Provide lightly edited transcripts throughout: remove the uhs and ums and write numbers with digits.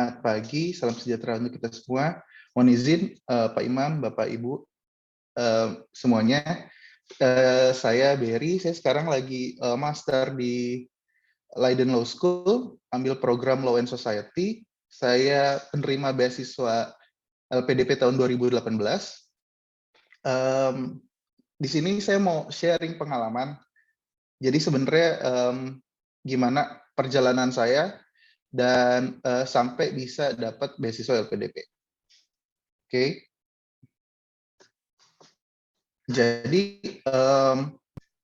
Selamat pagi, salam sejahtera untuk kita semua. Mohon izin, Pak Imam, Bapak, Ibu, semuanya. Saya Berry, saya sekarang lagi master di Leiden Law School, ambil program Law and Society. Saya penerima beasiswa LPDP tahun 2018. Di sini saya mau sharing pengalaman. Jadi sebenarnya gimana perjalanan saya dan sampai bisa dapat beasiswa LPDP. Oke. Jadi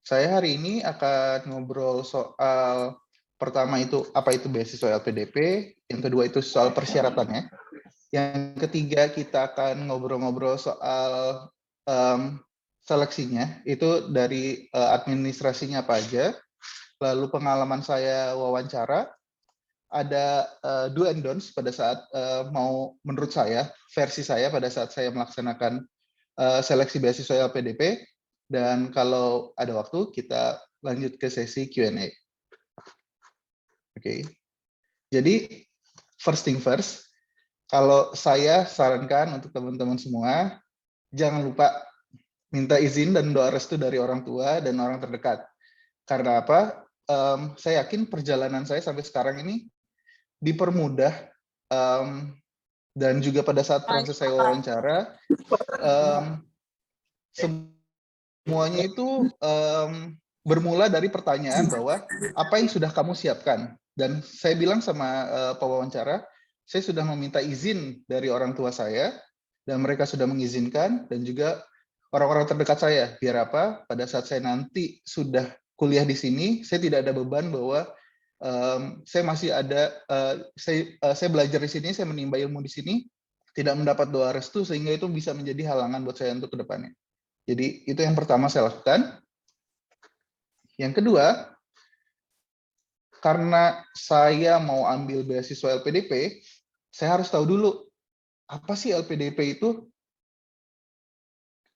saya hari ini akan ngobrol soal pertama itu apa itu beasiswa LPDP, yang kedua itu soal persyaratannya, yang ketiga kita akan ngobrol-ngobrol soal seleksinya, itu dari administrasinya apa aja, lalu pengalaman saya wawancara, ada do and don'ts pada saat menurut saya, versi saya pada saat saya melaksanakan seleksi beasiswa LPDP, dan kalau ada waktu kita lanjut ke sesi Q&A. Oke. Jadi first thing first, kalau saya sarankan untuk teman-teman semua, jangan lupa minta izin dan doa restu dari orang tua dan orang terdekat. Karena apa? Saya yakin perjalanan saya sampai sekarang ini dipermudah dan juga pada saat proses saya wawancara, semuanya itu bermula dari pertanyaan bahwa apa yang sudah kamu siapkan. Dan saya bilang sama pewawancara, saya sudah meminta izin dari orang tua saya, dan mereka sudah mengizinkan, dan juga orang-orang terdekat saya. Biar apa? Pada saat saya nanti sudah kuliah di sini, saya tidak ada beban bahwa saya masih ada, saya belajar di sini, saya menimba ilmu di sini, tidak mendapat doa restu, sehingga itu bisa menjadi halangan buat saya untuk ke depannya. Jadi itu yang pertama saya lakukan. Yang kedua, karena saya mau ambil beasiswa LPDP, saya harus tahu dulu apa sih LPDP itu.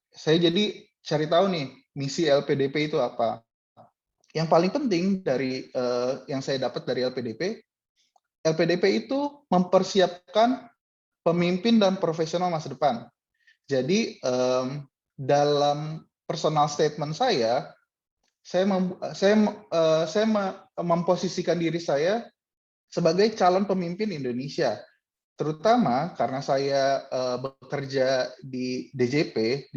Saya jadi cari tahu nih, misi LPDP itu apa. Yang paling penting dari yang saya dapat dari LPDP itu mempersiapkan pemimpin dan profesional masa depan. Jadi dalam personal statement saya memposisikan diri saya sebagai calon pemimpin Indonesia, terutama karena saya bekerja di DJP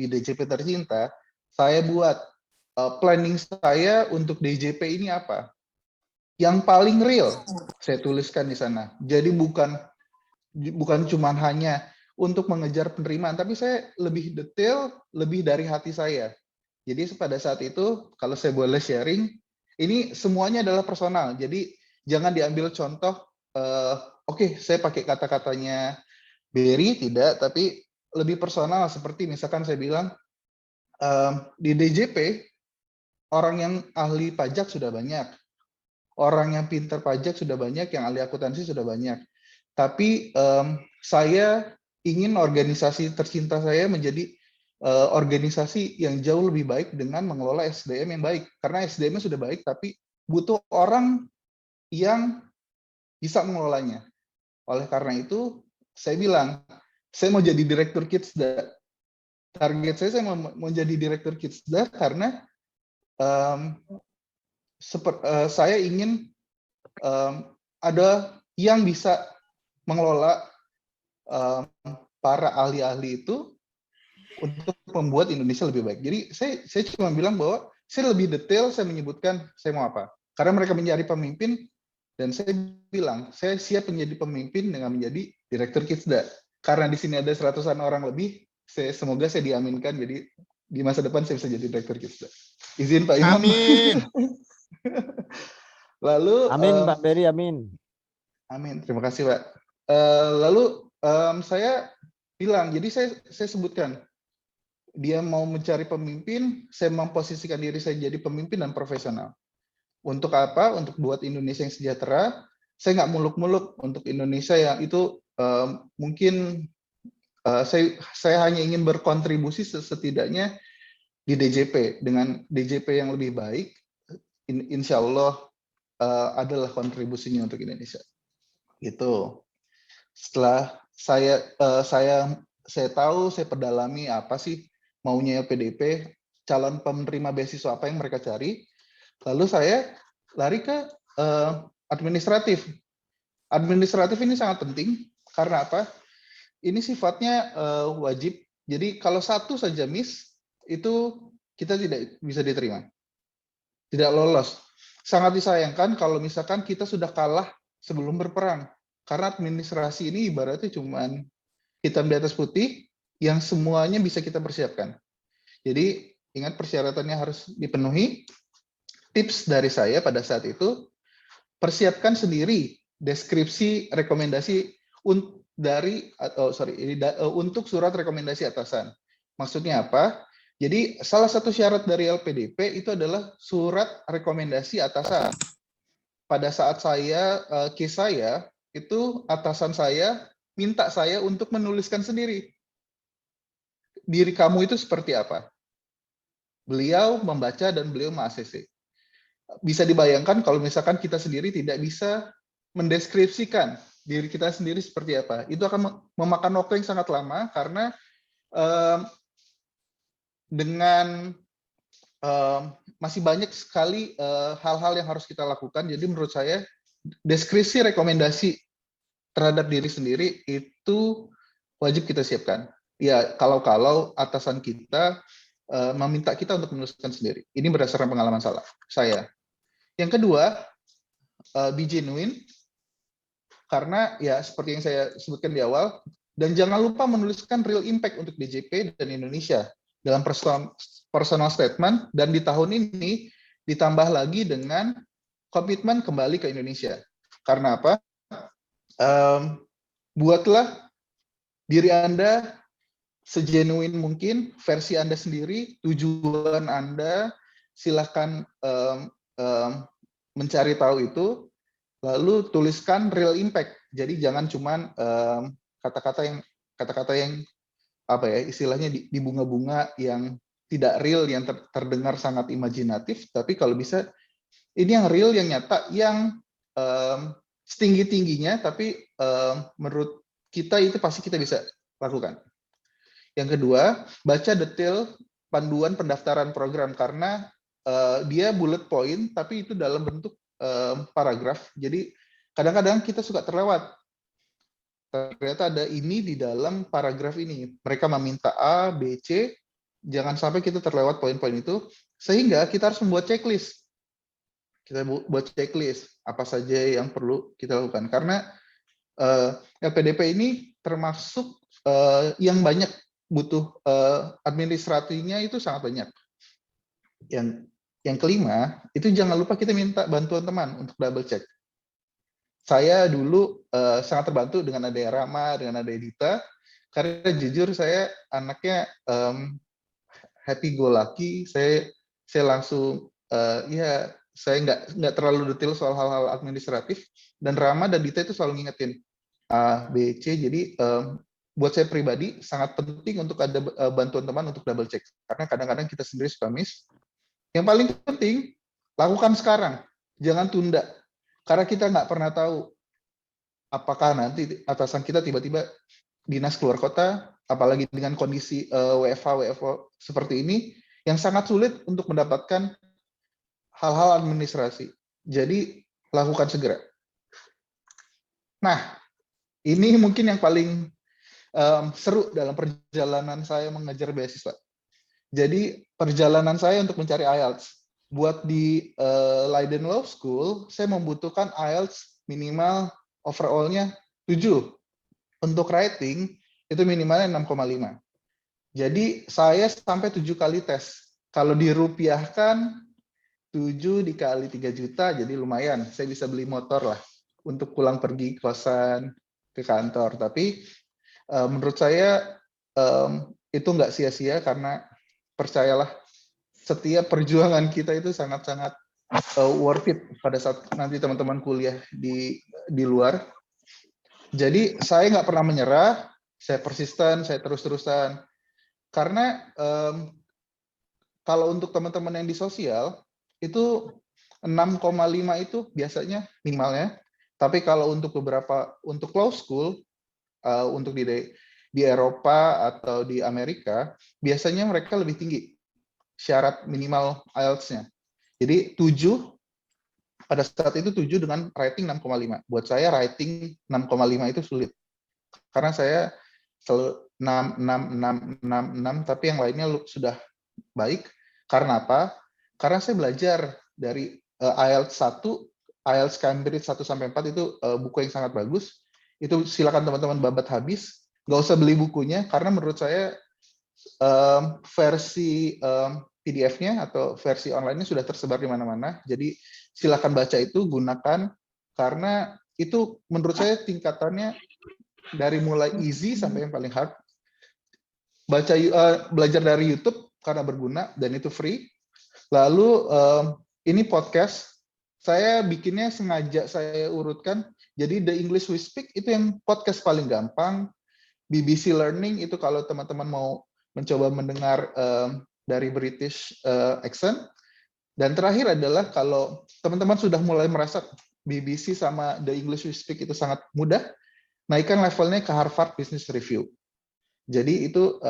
tercinta. Saya buat planning saya untuk DJP ini apa, yang paling real saya tuliskan di sana. Jadi bukan cuma hanya untuk mengejar penerimaan, tapi saya lebih detail, lebih dari hati saya. Jadi pada saat itu, kalau saya boleh sharing, ini semuanya adalah personal. Jadi jangan diambil contoh, oke, saya pakai kata-katanya Berry, tidak, tapi lebih personal. Seperti misalkan saya bilang, di DJP, orang yang ahli pajak sudah banyak, orang yang pintar pajak sudah banyak, yang ahli akuntansi sudah banyak. Tapi saya ingin organisasi tercinta saya menjadi organisasi yang jauh lebih baik dengan mengelola SDM yang baik. Karena SDM-nya sudah baik, tapi butuh orang yang bisa mengelolanya. Oleh karena itu, saya bilang, saya mau jadi direktur Kidsda. Target saya mau jadi direktur Kidsda karena saya ingin ada yang bisa mengelola para ahli-ahli itu untuk membuat Indonesia lebih baik. Jadi saya cuma bilang bahwa saya lebih detail, saya menyebutkan saya mau apa. Karena mereka mencari pemimpin, dan saya bilang saya siap menjadi pemimpin dengan menjadi direktur Kidsda. Karena di sini ada 100-an orang lebih, semoga saya diaminkan, jadi di masa depan saya bisa jadi direktur Kidsda. Izin Pak Imam. Amin. Lalu amin Pak Berry, amin. Amin, terima kasih Pak. Lalu saya bilang, jadi saya sebutkan, dia mau mencari pemimpin, saya memposisikan diri saya jadi pemimpin dan profesional. Untuk apa? Untuk buat Indonesia yang sejahtera. Saya nggak muluk-muluk untuk Indonesia yang itu mungkin saya hanya ingin berkontribusi setidaknya di DJP. Dengan DJP yang lebih baik, insya Allah adalah kontribusinya untuk Indonesia. Gitu. Setelah saya tahu, saya pedalami apa sih maunya LPDP, calon penerima beasiswa apa yang mereka cari, lalu saya lari ke administratif. Administratif ini sangat penting karena apa? Ini sifatnya wajib. Jadi kalau satu saja miss, itu kita tidak bisa diterima, tidak lolos. Sangat disayangkan kalau misalkan kita sudah kalah sebelum berperang. Karena administrasi ini ibaratnya cuman hitam di atas putih yang semuanya bisa kita persiapkan. Jadi ingat persyaratannya harus dipenuhi. Tips dari saya pada saat itu, persiapkan sendiri deskripsi rekomendasi untuk surat rekomendasi atasan. Maksudnya apa? Jadi salah satu syarat dari LPDP itu adalah surat rekomendasi atasan. Pada saat case saya, itu atasan saya minta saya untuk menuliskan sendiri. Diri kamu itu seperti apa? Beliau membaca dan beliau me-ACC. Bisa dibayangkan kalau misalkan kita sendiri tidak bisa mendeskripsikan diri kita sendiri seperti apa. Itu akan memakan waktu yang sangat lama karena dengan masih banyak sekali hal-hal yang harus kita lakukan. Jadi menurut saya deskripsi rekomendasi terhadap diri sendiri itu wajib kita siapkan. Ya, kalau atasan kita meminta kita untuk menuliskan sendiri. Ini berdasarkan pengalaman saya. Yang kedua, be genuine, karena ya seperti yang saya sebutkan di awal, dan jangan lupa menuliskan real impact untuk DJP dan Indonesia dalam personal statement, dan di tahun ini ditambah lagi dengan komitmen kembali ke Indonesia. Karena apa? Buatlah diri Anda segenuine mungkin, versi Anda sendiri, tujuan Anda, silahkan mencari tahu itu, lalu tuliskan real impact. Jadi jangan cuman kata-kata yang apa ya, istilahnya di bunga-bunga yang tidak real, yang terdengar sangat imajinatif, tapi kalau bisa ini yang real, yang nyata, yang setinggi-tingginya, tapi menurut kita itu pasti kita bisa lakukan. Yang kedua, baca detail panduan pendaftaran program, karena dia bullet point, tapi itu dalam bentuk paragraf. Jadi kadang-kadang kita suka terlewat. Ternyata ada ini di dalam paragraf ini. Mereka meminta A, B, C. Jangan sampai kita terlewat poin-poin itu. Sehingga kita harus membuat checklist. Kita buat checklist apa saja yang perlu kita lakukan. Karena LPDP ini termasuk yang banyak butuh administrasinya itu sangat banyak. Yang kelima, itu jangan lupa kita minta bantuan teman untuk double check. Saya dulu sangat terbantu dengan ada Rama, dengan ada Edita, karena jujur saya anaknya happy go lucky. Saya langsung ya saya nggak terlalu detail soal hal-hal administratif, dan Rama dan Dita itu selalu ngingetin A, B, C. Jadi buat saya pribadi sangat penting untuk ada bantuan teman untuk double check, karena kadang-kadang kita sendiri suka miss. Yang paling penting, lakukan sekarang, jangan tunda, karena kita nggak pernah tahu apakah nanti atasan kita tiba-tiba dinas keluar kota, apalagi dengan kondisi WFH seperti ini, yang sangat sulit untuk mendapatkan hal-hal administrasi. Jadi lakukan segera. Nah, ini mungkin yang paling seru dalam perjalanan saya mengejar beasiswa. Jadi perjalanan saya untuk mencari IELTS. Buat di Leiden Law School, saya membutuhkan IELTS minimal overall-nya 7. Untuk writing, itu minimalnya 6,5. Jadi saya sampai 7 kali tes. Kalau dirupiahkan, 7 dikali 3 juta, jadi lumayan. Saya bisa beli motor lah untuk pulang pergi kosan ke kantor. Tapi menurut saya itu nggak sia-sia, karena percayalah, setiap perjuangan kita itu sangat-sangat worth it pada saat nanti teman-teman kuliah di luar. Jadi saya nggak pernah menyerah, saya persisten, saya terus-terusan. Karena kalau untuk teman-teman yang di sosial, itu 6,5 itu biasanya minimalnya. Tapi kalau untuk untuk law school, untuk di Eropa atau di Amerika, biasanya mereka lebih tinggi syarat minimal IELTS-nya. Jadi 7, pada saat itu 7 dengan writing 6,5. Buat saya writing 6,5 itu sulit. Karena saya selalu 6, 6, 6, 6, 6, tapi yang lainnya sudah baik. Karena apa? Karena saya belajar dari IELTS 1, IELTS Cambridge 1-4 itu buku yang sangat bagus. Itu silakan teman-teman babat habis. Nggak usah beli bukunya, karena menurut saya versi PDF-nya atau versi online-nya sudah tersebar di mana-mana. Jadi silakan baca itu, gunakan, karena itu menurut saya tingkatannya dari mulai easy sampai yang paling hard. Belajar dari YouTube karena berguna dan itu free. Lalu ini podcast, saya bikinnya sengaja saya urutkan. Jadi The English We Speak itu yang podcast paling gampang. BBC Learning itu kalau teman-teman mau mencoba mendengar dari British accent. Dan terakhir adalah kalau teman-teman sudah mulai merasa BBC sama The English We Speak itu sangat mudah, naikkan levelnya ke Harvard Business Review. Jadi itu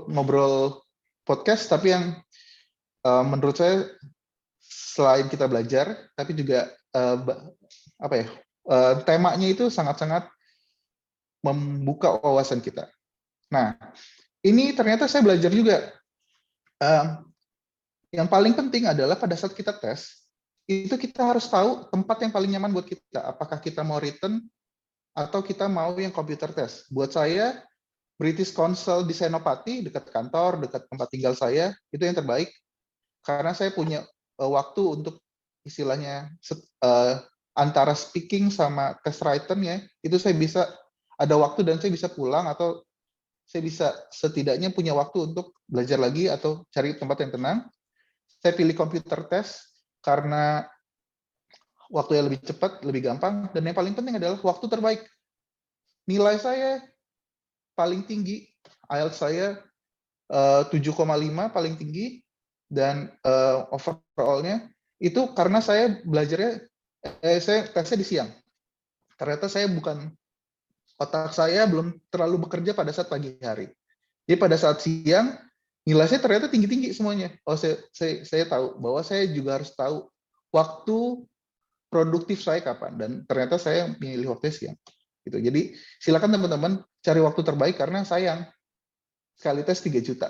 ngobrol podcast, tapi yang menurut saya selain kita belajar, tapi juga temanya itu sangat-sangat membuka wawasan kita. Nah, ini ternyata saya belajar juga. Yang paling penting adalah pada saat kita tes, itu kita harus tahu tempat yang paling nyaman buat kita. Apakah kita mau written atau kita mau yang computer test. Buat saya, British Council di Senopati, dekat kantor, dekat tempat tinggal saya, itu yang terbaik. Karena saya punya waktu untuk istilahnya antara speaking sama test written-nya, itu saya bisa ada waktu dan saya bisa pulang, atau saya bisa setidaknya punya waktu untuk belajar lagi atau cari tempat yang tenang. Saya pilih computer test karena waktunya lebih cepat, lebih gampang, dan yang paling penting adalah waktu terbaik. Nilai saya paling tinggi, IELTS saya 7,5 paling tinggi, dan overall-nya itu karena saya belajarnya, saya tesnya di siang. Ternyata otak saya belum terlalu bekerja pada saat pagi hari. Jadi pada saat siang, nilai saya ternyata tinggi-tinggi semuanya. Oh, saya tahu bahwa saya juga harus tahu waktu produktif saya kapan, dan ternyata saya memilih waktu siang. Gitu. Jadi silakan teman-teman cari waktu terbaik, karena sayang sekali tes 3 juta.